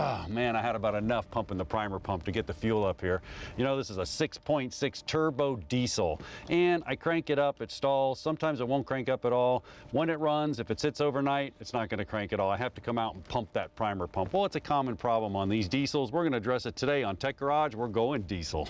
Oh, man, I had about enough pumping the primer pump to get the fuel up here. You know, this is a 6.6 turbo diesel, and I crank it up, it stalls. Sometimes it won't crank up at all. When it runs, if it sits overnight, it's not going to crank at all. I have to come out and pump that primer pump. Well, it's a common problem on these diesels. We're going to address it today on Tech Garage. We're going diesel.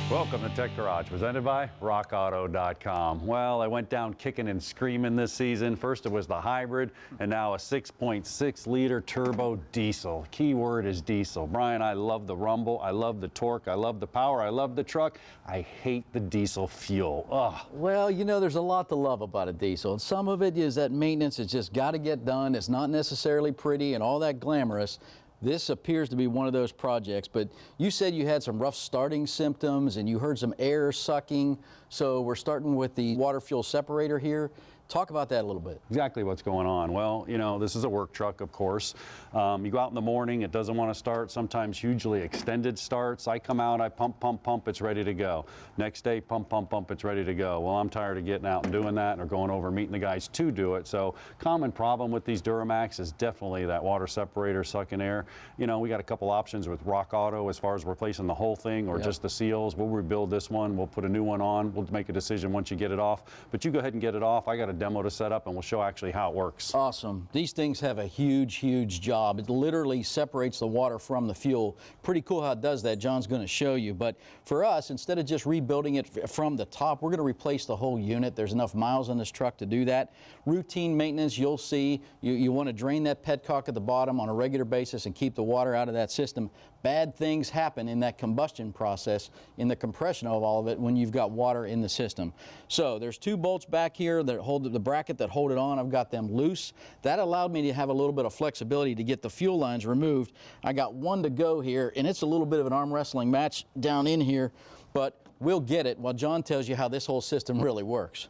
Welcome to Tech Garage, presented by RockAuto.com. Well, I went down kicking and screaming this season. First it was the hybrid, and now a 6.6 liter turbo diesel. Key word is diesel. Brian, I love the rumble, I love the torque, I love the power, I love the truck. I hate the diesel fuel. Ugh. Well, you know, there's a lot to love about a diesel, and some of it is that maintenance has just got to get done. It's not necessarily pretty and all that glamorous. This appears to be one of those projects, but you said you had some rough starting symptoms and you heard some air sucking. So we're starting with the water fuel separator here. Talk about that a little bit. Exactly what's going on. Well, you know, this is a work truck, of course. You go out in the morning, it doesn't want to start, sometimes hugely extended starts. I come out, I pump, pump, pump, it's ready to go. Next day, pump, pump, pump, it's ready to go. Well, I'm tired of getting out and doing that or going over meeting the guys to do it. So common problem with these Duramax is definitely that water separator sucking air. You know, we got a couple options with Rock Auto as far as replacing the whole thing or just the seals. We'll rebuild this one, we'll put a new one on. We'll make a decision once you get it off. But you go ahead and get it off. I got a demo to set up and we'll show actually how it works. Awesome. These things have a huge job. It literally separates the water from the fuel. Pretty cool how it does that. John's going to show you. But for us, instead of just rebuilding it from the top, we're going to replace the whole unit. There's enough miles on this truck to do that. Routine maintenance, you'll see. You want to drain that petcock at the bottom on a regular basis and keep the water out of that system. Bad things happen in that combustion process, in the compression of all of it when you've got water in the system. So there's two bolts back here that hold the bracket that hold it on. I've got them loose. That allowed me to have a little bit of flexibility to get the fuel lines removed. I got one to go here, and it's a little bit of an arm wrestling match down in here, but we'll get it while John tells you how this whole system really works.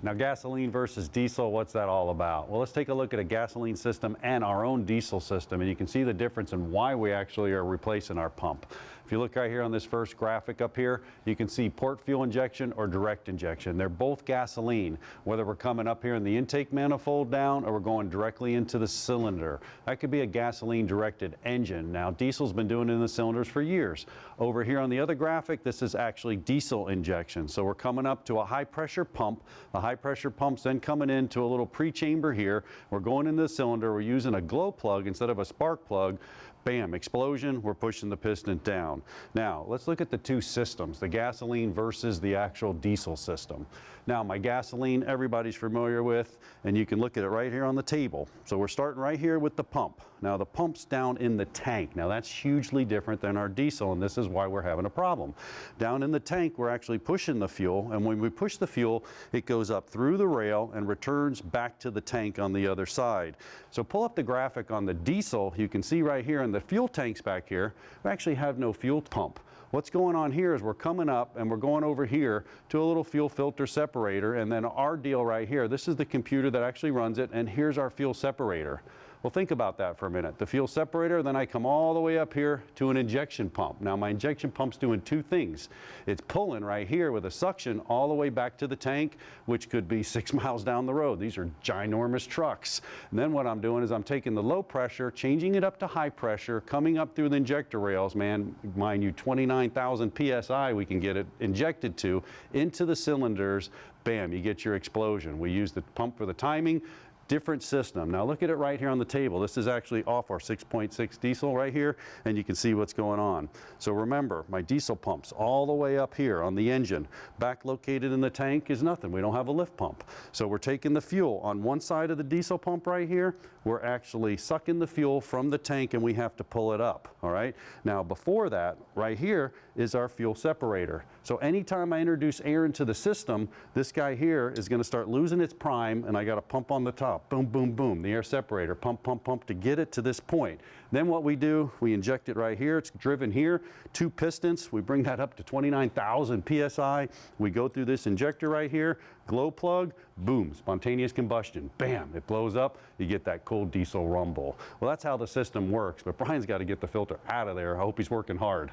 Now, gasoline versus diesel, what's that all about? Well, let's take a look at a gasoline system and our own diesel system, and you can see the difference in why we actually are replacing our pump. If you look right here on this first graphic up here, you can see port fuel injection or direct injection. They're both gasoline, whether we're coming up here in the intake manifold down or we're going directly into the cylinder. That could be a gasoline directed engine. Now, diesel's been doing it in the cylinders for years. Over here on the other graphic, this is actually diesel injection. So we're coming up to a high pressure pump. The high pressure pump's then coming into a little pre-chamber here. We're going into the cylinder. We're using a glow plug instead of a spark plug. Bam, explosion, we're pushing the piston down. Now, let's look at the two systems, the gasoline versus the actual diesel system. Now, my gasoline, everybody's familiar with, and you can look at it right here on the table. So we're starting right here with the pump. Now, the pump's down in the tank. Now, that's hugely different than our diesel, and this is why we're having a problem. Down in the tank, we're actually pushing the fuel, and when we push the fuel, it goes up through the rail and returns back to the tank on the other side. So pull up the graphic on the diesel. You can see right here in the fuel tanks back here, we actually have no fuel pump. What's going on here is we're coming up and we're going over here to a little fuel filter separator, and then our deal right here, this is the computer that actually runs it, and here's our fuel separator. Well, think about that for a minute. The fuel separator, then I come all the way up here to an injection pump. Now, my injection pump's doing two things. It's pulling right here with a suction all the way back to the tank, which could be 6 miles down the road. These are ginormous trucks. And then what I'm doing is I'm taking the low pressure, changing it up to high pressure, coming up through the injector rails, man, mind you, 29,000 PSI we can get it injected to, into the cylinders. Bam, you get your explosion. We use the pump for the timing. Different system. Now look at it right here on the table. This is actually off our 6.6 diesel right here, and you can see what's going on. So remember, my diesel pump's all the way up here on the engine. Back located in the tank is nothing. We don't have a lift pump. So we're taking the fuel on one side of the diesel pump right here. we're actually sucking the fuel from the tank and we have to pull it up, all right? Now before that, right here is our fuel separator. So anytime I introduce air into the system, this guy here is gonna start losing its prime and I gotta pump on the top, boom, boom, boom, the air separator, pump, pump, pump to get it to this point. Then what we do, we inject it right here, it's driven here, 2 pistons, we bring that up to 29,000 PSI, we go through this injector right here, glow plug, boom, spontaneous combustion, bam, it blows up, you get that cold diesel rumble. Well, that's how the system works, but Brian's got to get the filter out of there. I hope he's working hard.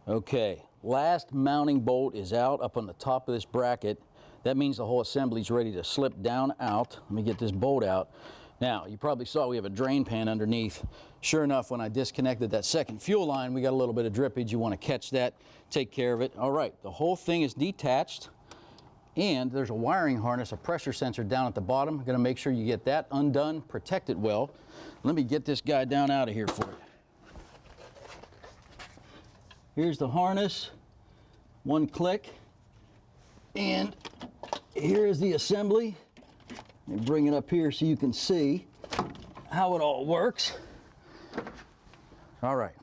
Okay, last mounting bolt is out up on the top of this bracket. That means the whole assembly is ready to slip down out. Let me get this bolt out. Now, you probably saw we have a drain pan underneath. Sure enough, when I disconnected that second fuel line, we got a little bit of drippage. You want to catch that, take care of it. All right, the whole thing is detached. And there's a wiring harness, a pressure sensor down at the bottom. I'm gonna make sure you get that undone, protect it well. Let me get this guy down out of here for you. Here's the harness, 1 click. And here is the assembly. Let me bring it up here so you can see how it all works. All right.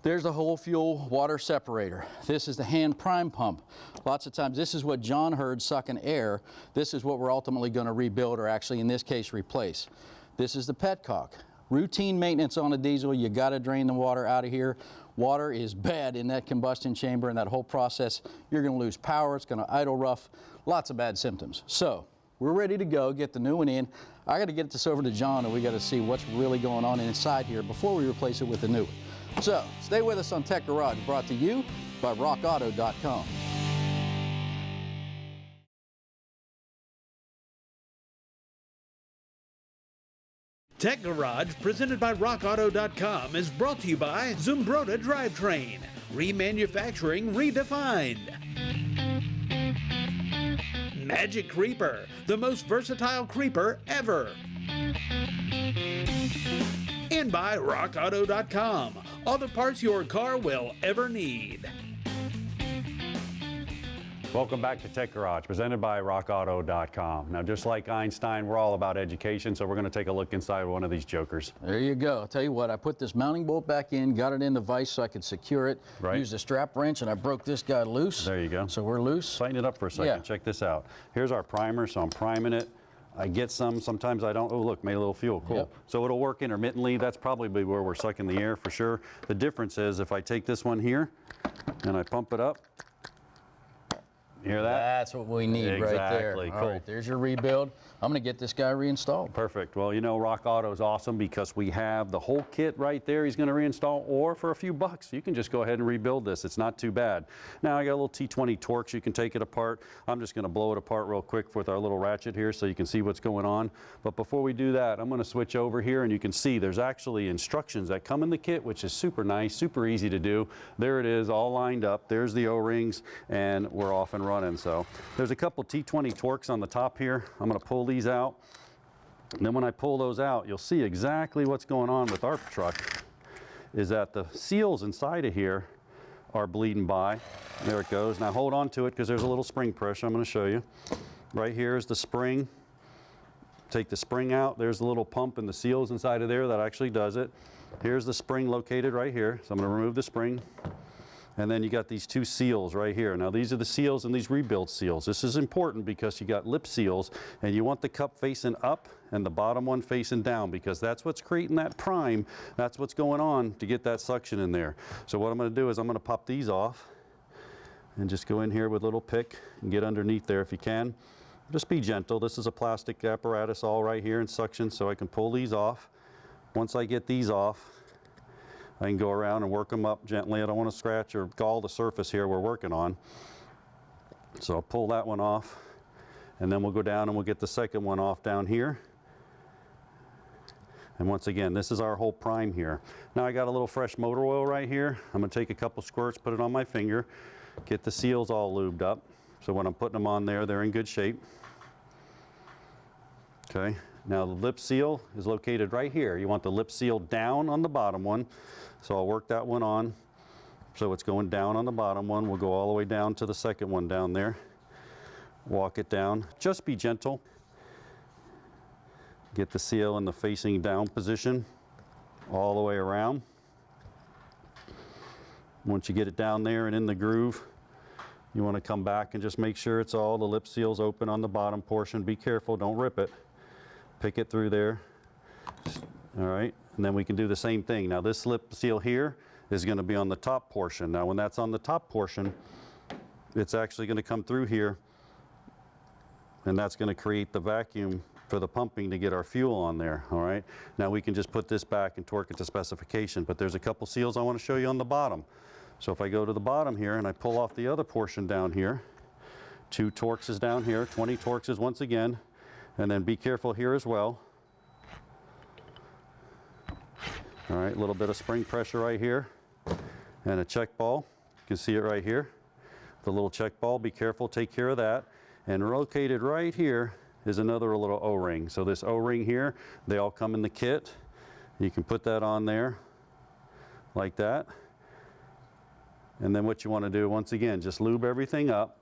There's the whole fuel water separator. This is the hand prime pump. Lots of times, this is what John heard sucking air. This is what we're ultimately going to rebuild, or actually in this case replace. This is the petcock. Routine maintenance on a diesel, you got to drain the water out of here. Water is bad in that combustion chamber, and that whole process, you're going to lose power, it's going to idle rough, lots of bad symptoms. So we're ready to go, get the new one in. I got to get this over to John, and we got to see what's really going on inside here before we replace it with the new one. So, stay with us on Tech Garage, brought to you by rockauto.com. Tech Garage, presented by rockauto.com, is brought to you by Zumbrota Drivetrain, remanufacturing redefined. Magic Creeper, the most versatile creeper ever. And by rockauto.com, all the parts your car will ever need. Welcome back to Tech Garage, presented by rockauto.com. Now, just like Einstein, we're all about education, so we're going to take a look inside one of these jokers. There you go. I'll tell you what, I put this mounting bolt back in, got it in the vise so I could secure it, used a strap wrench, and I broke this guy loose. There you go. So we're loose. Tighten it up for a second. Yeah. Check this out. Here's our primer, so I'm priming it. I get some, sometimes I don't. Oh, look, made a little fuel, cool. Yep. So it'll work intermittently. That's probably where we're sucking the air for sure. The difference is if I take this one here and I pump it up, you hear that? That's what we need right there. Exactly, All cool. right, there's your rebuild. I'm going to get this guy reinstalled. Perfect. Well, you know, Rock Auto is awesome because we have the whole kit right there he's going to reinstall, or for a few bucks, you can just go ahead and rebuild this. It's not too bad. Now, I got a little T20 Torx. You can take it apart. I'm just going to blow it apart real quick with our little ratchet here so you can see what's going on. But before we do that, I'm going to switch over here, and you can see there's actually instructions that come in the kit, which is super nice, super easy to do. There it is, all lined up. There's the O-rings, and we're off and running. So there's a couple T20 Torx on the top here. I'm going to pull these out. And then when I pull those out, you'll see exactly what's going on with our truck is that the seals inside of here are bleeding by. There it goes. Now hold on to it because there's a little spring pressure I'm going to show you. Right here is the spring. Take the spring out. There's the little pump and the seals inside of there that actually does it. Here's the spring located right here. So I'm going to remove the spring. And then you got these 2 seals right here. Now these are the seals and these rebuild seals. This is important because you got lip seals and you want the cup facing up and the bottom one facing down because that's what's creating that prime. That's what's going on to get that suction in there. So what I'm going to do is I'm going to pop these off and just go in here with a little pick and get underneath there if you can. Just be gentle. This is a plastic apparatus all right here in suction, so I can pull these off. Once I get these off, I can go around and work them up gently. I don't want to scratch or gall the surface here we're working on. So I'll pull that one off, and then we'll go down and we'll get the second one off down here. And once again, this is our whole prime here. Now I got a little fresh motor oil right here. I'm going to take a couple squirts, put it on my finger, get the seals all lubed up. So when I'm putting them on there, they're in good shape. Okay. Now the lip seal is located right here. You want the lip seal down on the bottom one. So I'll work that one on. So it's going down on the bottom one. We'll go all the way down to the second one down there. Walk it down. Just be gentle. Get the seal in the facing down position all the way around. Once you get it down there and in the groove, you want to come back and just make sure it's all the lip seals open on the bottom portion. Be careful, don't rip it. Pick it through there. All right, and then we can do the same thing. Now this lip seal here is going to be on the top portion. Now when that's on the top portion, it's actually going to come through here, and that's going to create the vacuum for the pumping to get our fuel on there. All right, now we can just put this back and torque it to specification, but there's a couple seals I want to show you on the bottom. So if I go to the bottom here and I pull off the other portion down here, 2 Torx is down here, 20 Torx is once again, and then be careful here as well. All right, a little bit of spring pressure right here, and a check ball. You can see it right here. The little check ball, be careful, take care of that. And located right here is another little O-ring. So this O-ring here, they all come in the kit. You can put that on there like that. And then what you want to do, once again, just lube everything up.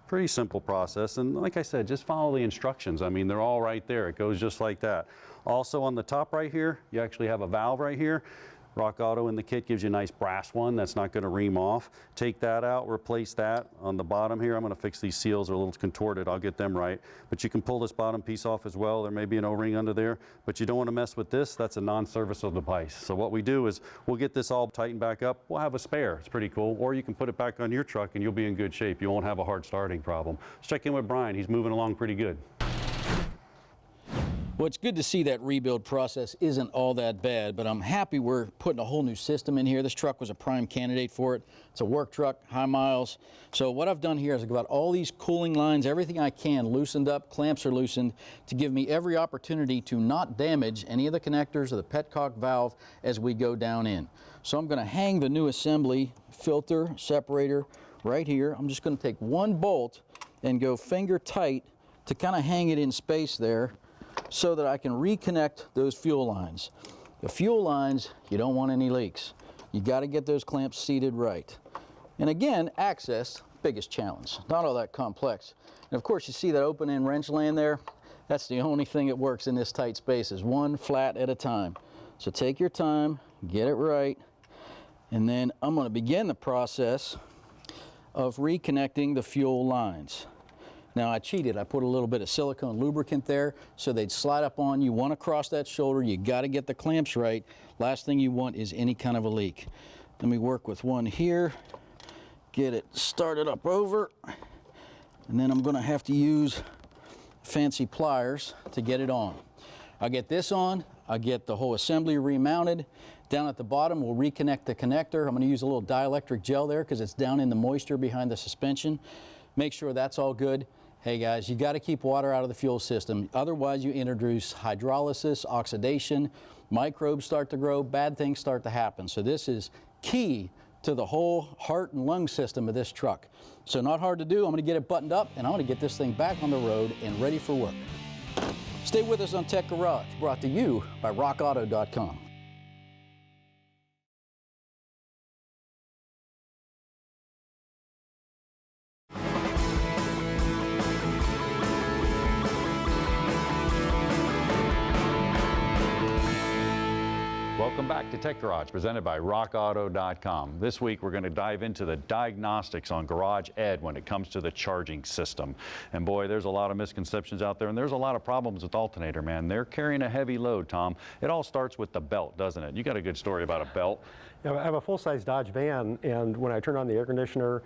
Pretty simple process. And like I said, just follow the instructions. I mean, they're all right there. It goes just like that. Also on the top right here, you actually have a valve right here. Rock Auto in the kit gives you a nice brass one that's not going to ream off. Take that out, replace that. On the bottom here, I'm going to fix these seals, they're a little contorted, I'll get them right. But you can pull this bottom piece off as well. There may be an O-ring under there, but you don't want to mess with this. That's a non-serviceable device. So what we do is we'll get this all tightened back up. We'll have a spare. It's pretty cool. Or you can put it back on your truck and you'll be in good shape. You won't have a hard starting problem. Let's check in with Brian. He's moving along pretty good. Well, it's good to see that rebuild process isn't all that bad, but I'm happy we're putting a whole new system in here. This truck was a prime candidate for it. It's a work truck, high miles. So what I've done here is I've got all these cooling lines, everything I can loosened up, clamps are loosened to give me every opportunity to not damage any of the connectors or the petcock valve as we go down in. So I'm going to hang the new assembly filter separator right here. I'm just going to take one bolt and go finger tight to kind of hang it in space there, so that I can reconnect those fuel lines. The fuel lines, you don't want any leaks. You got to get those clamps seated right. And again, access, biggest challenge. Not all that complex. And of course, you see that open end wrench laying there? That's the only thing that works in this tight space, is one flat at a time. So take your time, get it right, and then I'm going to begin the process of reconnecting the fuel lines. Now I cheated, I put a little bit of silicone lubricant there so they'd slide up on you. Want to cross that shoulder, you got to get the clamps right. Last thing you want is any kind of a leak. Let me work with one here, get it started up over, and then I'm going to have to use fancy pliers to get it on. I'll get this on, I'll get the whole assembly remounted. Down at the bottom, we'll reconnect the connector. I'm going to use a little dielectric gel there because it's down in the moisture behind the suspension. Make sure that's all good. Hey guys, you got to keep water out of the fuel system. Otherwise you introduce hydrolysis, oxidation, microbes start to grow, bad things start to happen. So this is key to the whole heart and lung system of this truck. So not hard to do. I'm going to get it buttoned up and I'm going to get this thing back on the road and ready for work. Stay with us on Tech Garage, brought to you by rockauto.com. Welcome back to Tech Garage, presented by rockauto.com. This week we're going to dive into the diagnostics on Garage Ed when it comes to the charging system. And boy, there's a lot of misconceptions out there, and there's a lot of problems with alternator, man. They're carrying a heavy load, Tom. It all starts with the belt, doesn't it? You got a good story about a belt. I have a full-size Dodge van, and when I turned on the air conditioner,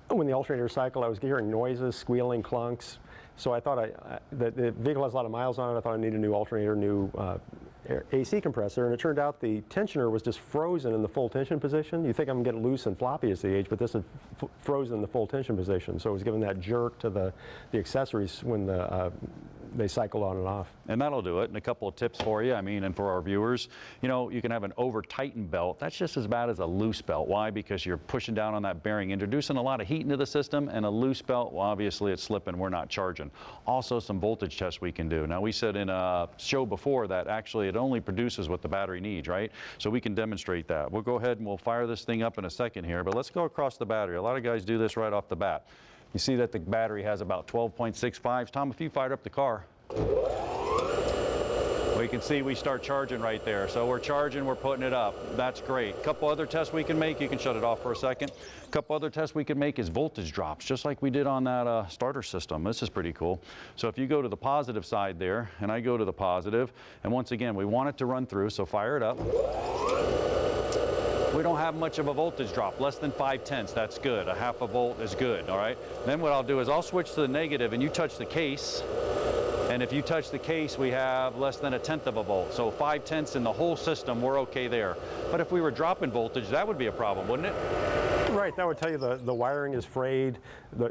when the alternator cycled, I was hearing noises, squealing, clunks. So I thought the vehicle has a lot of miles on it. I thought I needed a new alternator, new AC compressor, and it turned out the tensioner was just frozen in the full tension position. You think I'm getting loose and floppy as the age, but this is frozen in the full tension position. So it was giving that jerk to the accessories when they cycle on and off. And that'll do it. And a couple of tips for you, I mean, and for our viewers. You know, you can have an over-tightened belt. That's just as bad as a loose belt. Why? Because you're pushing down on that bearing, introducing a lot of heat into the system, and a loose belt, well, obviously it's slipping, we're not charging. Also, some voltage tests we can do. Now, we said in a show before that actually it only produces what the battery needs, right? So we can demonstrate that. We'll go ahead and we'll fire this thing up in a second here, but let's go across the battery. A lot of guys do this right off the bat. You see that the battery has about 12.65. Tom, if you fired up the car. We can see we start charging right there. So we're charging, we're putting it up. That's great. A couple other tests we can make. You can shut it off for a second. A couple other tests we can make is voltage drops, just like we did on that starter system. This is pretty cool. So if you go to the positive side there, and I go to the positive, and once again, we want it to run through, so fire it up. We don't have much of a voltage drop, less than 5/10. That's good. A half a volt is good, all right? Then what I'll do is I'll switch to the negative, and you touch the case. And if you touch the case, we have less than 1/10 of a volt. So 5/10 in the whole system, we're okay there. But if we were dropping voltage, that would be a problem, wouldn't it? Right, that would tell you the wiring is frayed,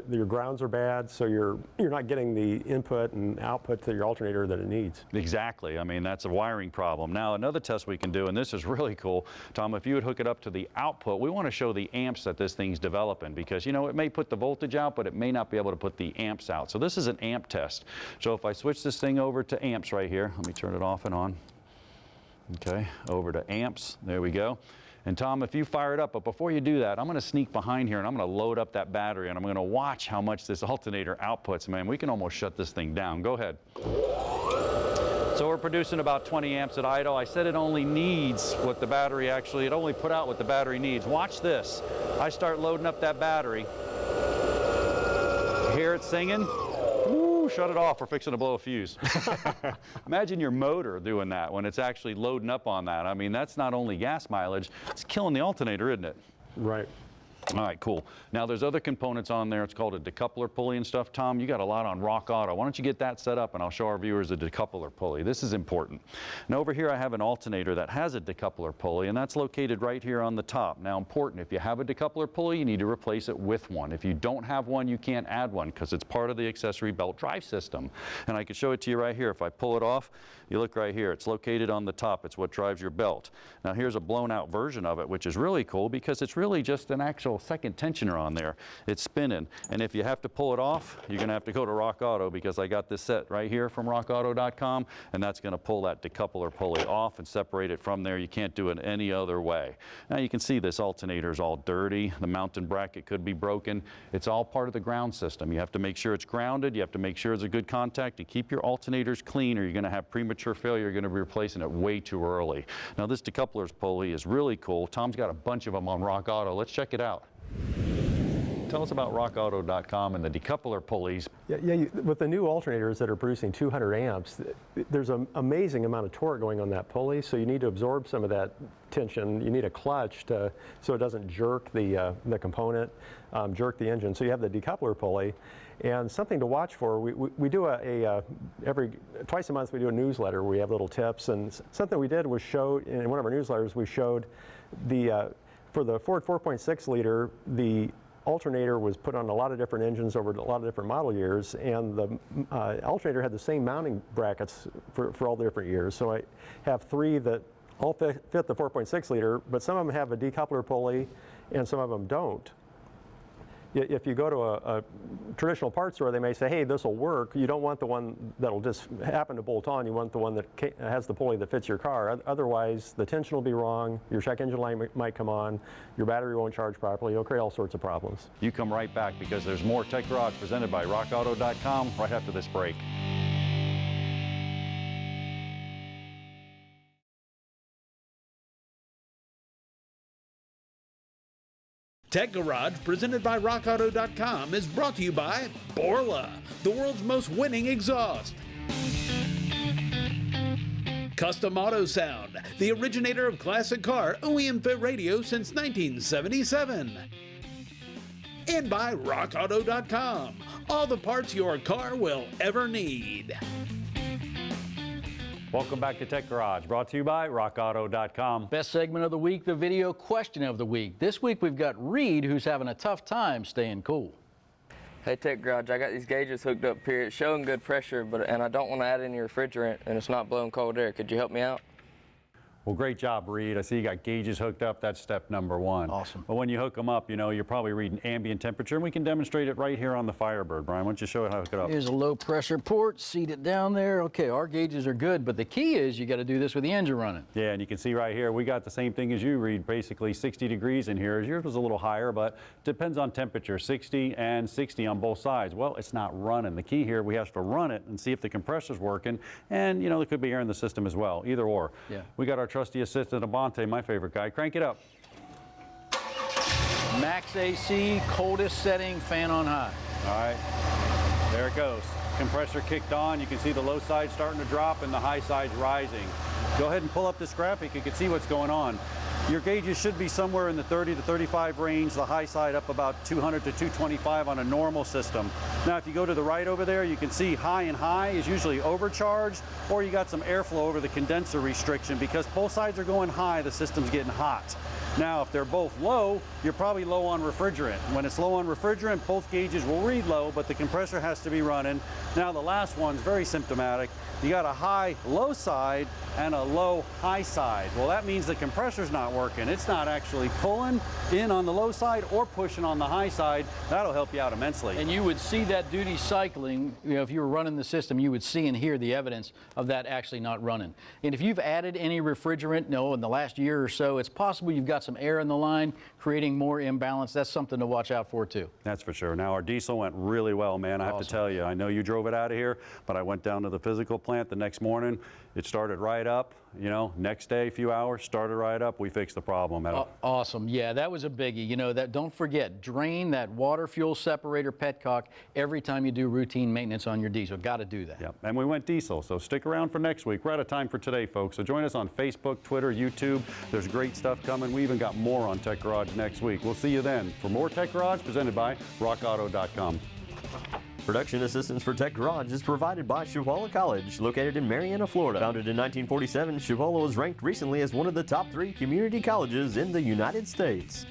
your grounds are bad, so you're not getting the input and output to your alternator that it needs. Exactly. I mean, that's a wiring problem. Now, another test we can do, and this is really cool, Tom, if you would hook it up to the output, we want to show the amps that this thing's developing because, you know, it may put the voltage out, but it may not be able to put the amps out. So this is an amp test. So if I switch this thing over to amps right here, let me turn it off and on. Okay, over to amps. There we go. And Tom, if you fire it up, but before you do that, I'm going to sneak behind here and I'm going to load up that battery and I'm going to watch how much this alternator outputs. Man, we can almost shut this thing down. Go ahead. So we're producing about 20 amps at idle. I said it only needs what the battery actually, it only put out what the battery needs. Watch this. I start loading up that battery. Hear it singing? Woo, shut it off, we're fixing to blow a fuse. Imagine your motor doing that when it's actually loading up on that. I mean, that's not only gas mileage, it's killing the alternator, isn't it? Right. All right, cool. Now there's other components on there. It's called a decoupler pulley and stuff. Tom, you got a lot on Rock Auto. Why don't you get that set up and I'll show our viewers a decoupler pulley. This is important. Now over here I have an alternator that has a decoupler pulley and that's located right here on the top. Now important, if you have a decoupler pulley, you need to replace it with one. If you don't have one, you can't add one because it's part of the accessory belt drive system. And I can show it to you right here. If I pull it off, you look right here. It's located on the top. It's what drives your belt. Now here's a blown out version of it, which is really cool because it's really just an actual second tensioner on there. It's spinning. And if you have to pull it off, you're going to have to go to Rock Auto because I got this set right here from rockauto.com and that's going to pull that decoupler pulley off and separate it from there. You can't do it any other way. Now you can see this alternator is all dirty. The mounting bracket could be broken. It's all part of the ground system. You have to make sure it's grounded. You have to make sure it's a good contact to keep your alternators clean or you're going to have premature failure. You're going to be replacing it way too early. Now this decoupler's pulley is really cool. Tom's got a bunch of them on Rock Auto. Let's check it out. Tell us about rockauto.com and the decoupler pulleys. With the new alternators that are producing 200 amps, there's an amazing amount of torque going on that pulley, so you need to absorb some of that tension. You need a clutch so it doesn't jerk the component, jerk the engine. So you have the decoupler pulley. And something to watch for, we do twice a month we do a newsletter where we have little tips, and something we did was in one of our newsletters we showed for the Ford 4.6 liter, the alternator was put on a lot of different engines over a lot of different model years, and the alternator had the same mounting brackets for all the different years. So I have three that all fit the 4.6 liter, but some of them have a decoupler pulley and some of them don't. If you go to a traditional parts store, they may say, hey, this will work. You don't want the one that'll just happen to bolt on. You want the one that has the pulley that fits your car. Otherwise, the tension will be wrong. Your check engine light might come on. Your battery won't charge properly. It'll create all sorts of problems. You come right back because there's more Tech Garage presented by rockauto.com right after this break. Tech Garage, presented by rockauto.com, is brought to you by Borla, the world's most winning exhaust. Custom Auto Sound, the originator of classic car OEM fit radio since 1977. And by rockauto.com, all the parts your car will ever need. Welcome back to Tech Garage, brought to you by rockauto.com. Best segment of the week, the video question of the week. This week we've got Reed, who's having a tough time staying cool. Hey Tech Garage, I got these gauges hooked up here. It's showing good pressure, and I don't want to add any refrigerant and it's not blowing cold air. Could you help me out? Well, great job, Reed. I see you got gauges hooked up. That's step number one. Awesome. But when you hook them up, you know, you're probably reading ambient temperature, and we can demonstrate it right here on the Firebird. Brian, why don't you show it how to hook it up? Here's a low pressure port, seat it down there. Okay, our gauges are good, but the key is you got to do this with the engine running. Yeah, and you can see right here, we got the same thing as you, Reed, basically 60 degrees in here. Yours was a little higher, but depends on temperature, 60 and 60 on both sides. Well, it's not running. The key here, we have to run it and see if the compressor's working, and, you know, there could be air in the system as well, either or. Yeah. We got our trusty assistant, Abante, my favorite guy. Crank it up. Max AC, coldest setting, fan on high. All right, there it goes. Compressor kicked on. You can see the low side starting to drop and the high side's rising. Go ahead and pull up this graphic. You can see what's going on. Your gauges should be somewhere in the 30 to 35 range, the high side up about 200 to 225 on a normal system. Now, if you go to the right over there, you can see high and high is usually overcharged, or you got some airflow over the condenser restriction. Because both sides are going high, the system's getting hot. Now, if they're both low, you're probably low on refrigerant. When it's low on refrigerant, both gauges will read low, but the compressor has to be running. Now, the last one's very symptomatic. You got a high low side and a low high side. Well, that means the compressor's not working. It's not actually pulling in on the low side or pushing on the high side. That'll help you out immensely. And you would see that duty cycling, you know, if you were running the system, you would see and hear the evidence of that actually not running. And if you've added any refrigerant, in the last year or so, it's possible you've got some air in the line, creating more imbalance. That's something to watch out for too. That's for sure. Now, our diesel went really well, man. I have to tell you, I know you drove it out of here, but I went down to the physical plant the next morning. It started right up. You know, next day, a few hours, started right up. We fixed the problem. Awesome. Yeah, that was a biggie. You know, that don't forget, drain that water fuel separator petcock every time you do routine maintenance on your diesel. Got to do that. Yep. And we went diesel, so stick around for next week. We're out of time for today, folks. So join us on Facebook, Twitter, YouTube. There's great stuff coming. We even got more on Tech Garage next week. We'll see you then for more Tech Garage presented by RockAuto.com. Production assistance for Tech Garage is provided by Chewala College, located in Marianna, Florida. Founded in 1947, Chewala was ranked recently as one of the top 3 community colleges in the United States.